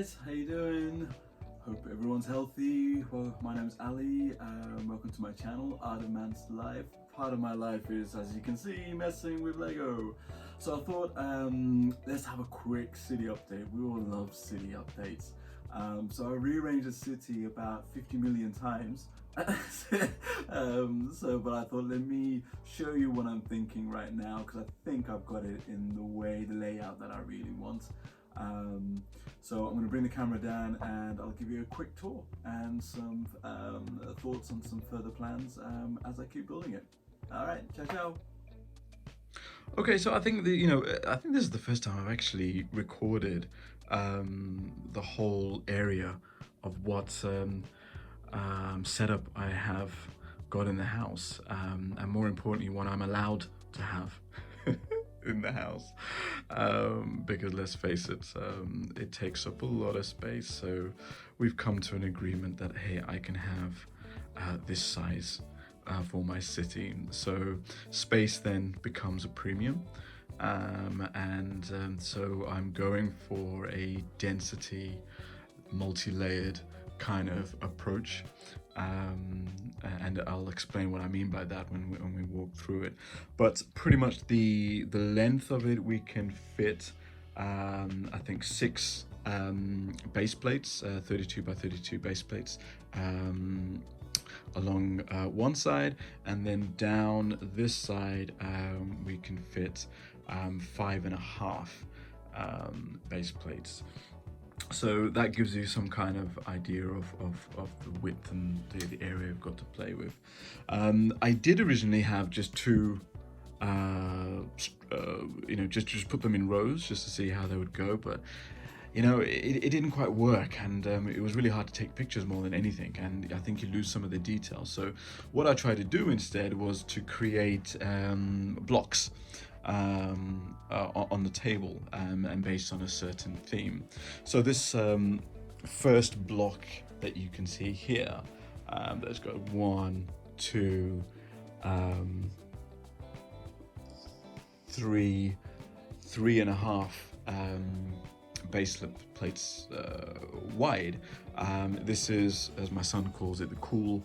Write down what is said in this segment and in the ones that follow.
guys, how you doing? Hope everyone's healthy. Well, my name's Ali. Welcome to my channel, Art of Man's Life. Part of my life is, as you can see, messing with Lego. So I thought, let's have a quick city update. We all love city updates. So I rearranged the city about 50 million times. But I thought, let me show you what I'm thinking right now, because I think I've got it in the layout that I really want. So I'm going to bring the camera down and I'll give you a quick tour and some thoughts on some further plans as I keep building it. All right, ciao. Okay, so I think I think this is the first time I've actually recorded the whole area of what setup I have got in the house, and more importantly, what I'm allowed to have in the house, because let's face it, it takes up a lot of space. So we've come to an agreement that, hey, I can have this size for my city. So space then becomes a premium, so I'm going for a density, multi-layered kind of approach, and I'll explain what I mean by that when we walk through it. But pretty much the length of it, we can fit I think 6 base plates, 32 by 32 base plates, along one side, and then down this side we can fit 5.5 base plates. So that gives you some kind of idea of the width and the area I've got to play with. I did originally have just 2, just put them in rows just to see how they would go, but it didn't quite work, and it was really hard to take pictures more than anything, and I think you lose some of the details. So what I tried to do instead was to create blocks on the table, and based on a certain theme. So this first block that you can see here, that's got 1, 2, 3.5 base plates wide. This is, as my son calls it, the cool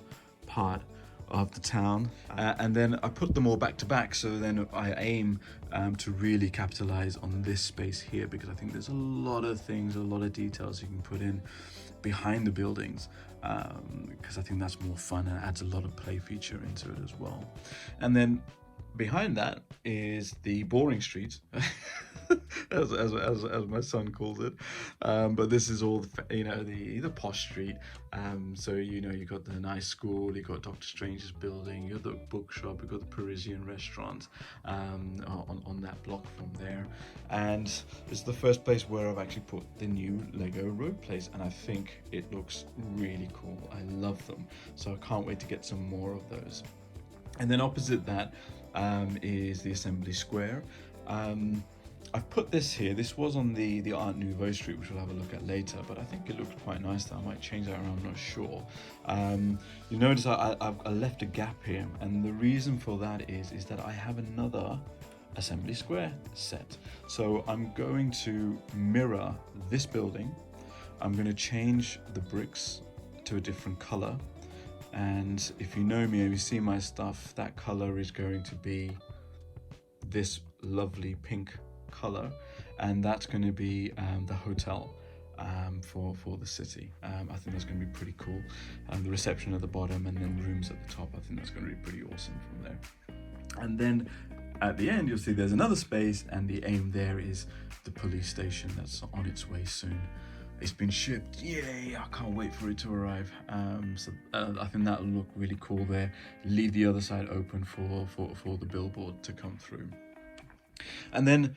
part of the town, and then I put them all back to back, so then I aim to really capitalize on this space here, because I think there's a lot of things, a lot of details you can put in behind the buildings, because I think that's more fun and adds a lot of play feature into it as well. And then behind that is the boring street, as my son calls it, but this is all the posh street. So you got the nice school, you got Dr. Strange's building, you got the bookshop, you got the Parisian restaurant on that block from there, and it's the first place where I've actually put the new Lego road place, and I think it looks really cool. I love them, so I can't wait to get some more of those. And then opposite that is the Assembly Square. I've put this here. This was on the Art Nouveau street, which we'll have a look at later, but I think it looks quite nice there. I might change that around, I'm not sure. You notice I left a gap here, and the reason for that is that I have another Assembly Square set. So I'm going to mirror this building. I'm going to change the bricks to a different color. And if you know me, if you see my stuff, that color is going to be this lovely pink color, and that's going to be the hotel for the city. I think that's going to be pretty cool. The reception at the bottom and then rooms at the top, I think that's going to be pretty awesome from there. And then at the end, you'll see there's another space, and the aim there is the police station that's on its way soon. It's been shipped, yay, I can't wait for it to arrive. So I think that'll look really cool there. Leave the other side open for the billboard to come through. And then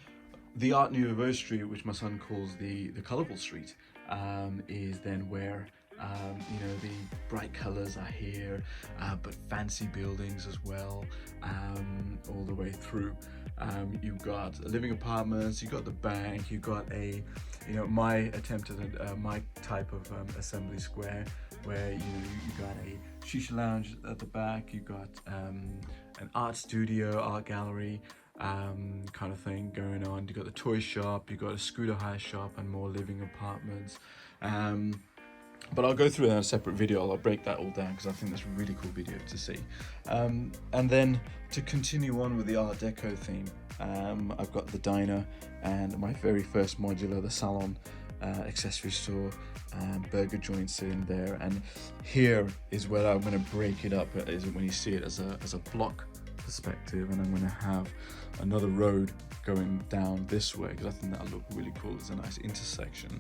the Art Nouveau street, which my son calls the colourful street, is then where the bright colours are here, but fancy buildings as well, all the way through. You've got living apartments, you've got the bank, you've got my attempt at my type of Assembly Square, where you got a shisha lounge at the back, you got an art studio, art gallery, kind of thing going on. You got the toy shop, you got a scooter hire shop, and more living apartments. But I'll go through that in a separate video. I'll break that all down because I think that's a really cool video to see. And then to continue on with the Art Deco theme, I've got the diner and my very first modular, the salon accessory store, burger joints in there. And here is where I'm going to break it up, is when you see it as a block perspective, and I'm going to have another road going down this way because I think that'll look really cool. It's a nice intersection.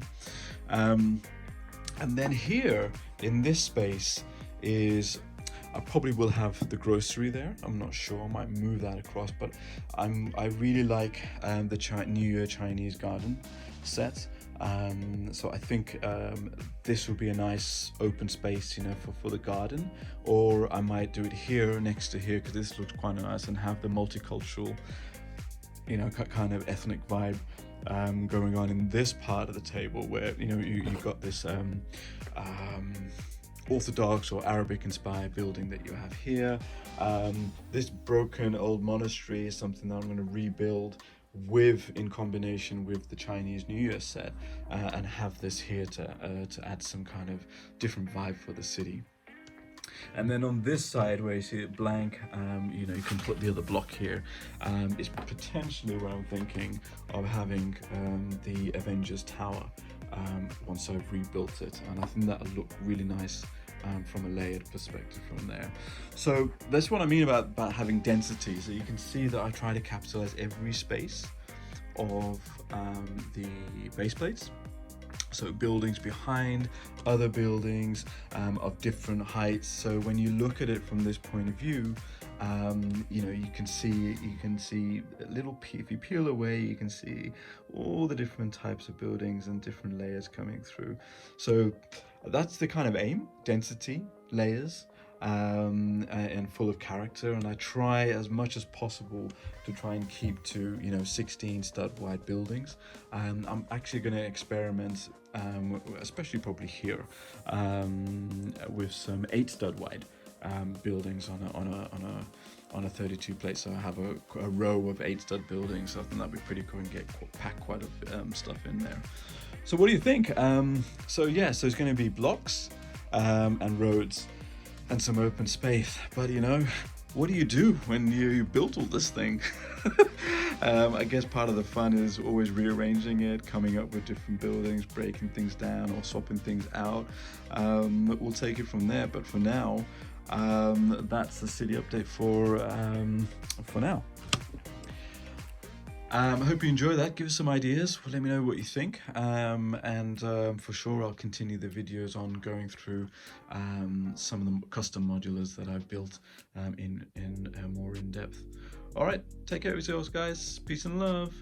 And then here in this space is, I probably will have the grocery there. I'm not sure, I might move that across, but I really like the New Year Chinese garden set. So I think this would be a nice open space, you know, for the garden, or I might do it here next to here because this looks quite nice, and have the multicultural, you know, kind of ethnic vibe going on in this part of the table, where, you know, you've got this Orthodox or Arabic inspired building that you have here. This broken old monastery is something that I'm going to rebuild in combination with the Chinese New Year set, and have this here to add some kind of different vibe for the city. And then on this side where you see it blank, you know, you can put the other block here, is potentially where I'm thinking of having the Avengers Tower once I've rebuilt it, and I think that'll look really nice from a layered perspective from there. So that's what I mean about having density. So you can see that I try to capitalize every space of the base plates. So buildings behind other buildings of different heights. So when you look at it from this point of view, you know, you can see a little, if you peel away, you can see all the different types of buildings and different layers coming through. So that's the kind of aim: density, layers, and full of character. And I try as much as possible to try and keep to, you know, 16 stud wide buildings. I'm actually going to experiment, especially probably here, with some 8 stud wide buildings on a 32 plate. So I have a row of 8 stud buildings. So I think that'd be pretty cool, and pack quite a bit stuff in there. So what do you think? So yeah, so it's going to be blocks and roads and some open space. But you know, what do you do when you built all this thing? I guess part of the fun is always rearranging it, coming up with different buildings, breaking things down or swapping things out. We'll take it from there. But for now, that's the city update for now. I hope you enjoy that. Give us some ideas. Let me know what you think. And for sure, I'll continue the videos on going through some of the custom modulars that I've built in more in depth. All right, take care of yourselves, guys. Peace and love.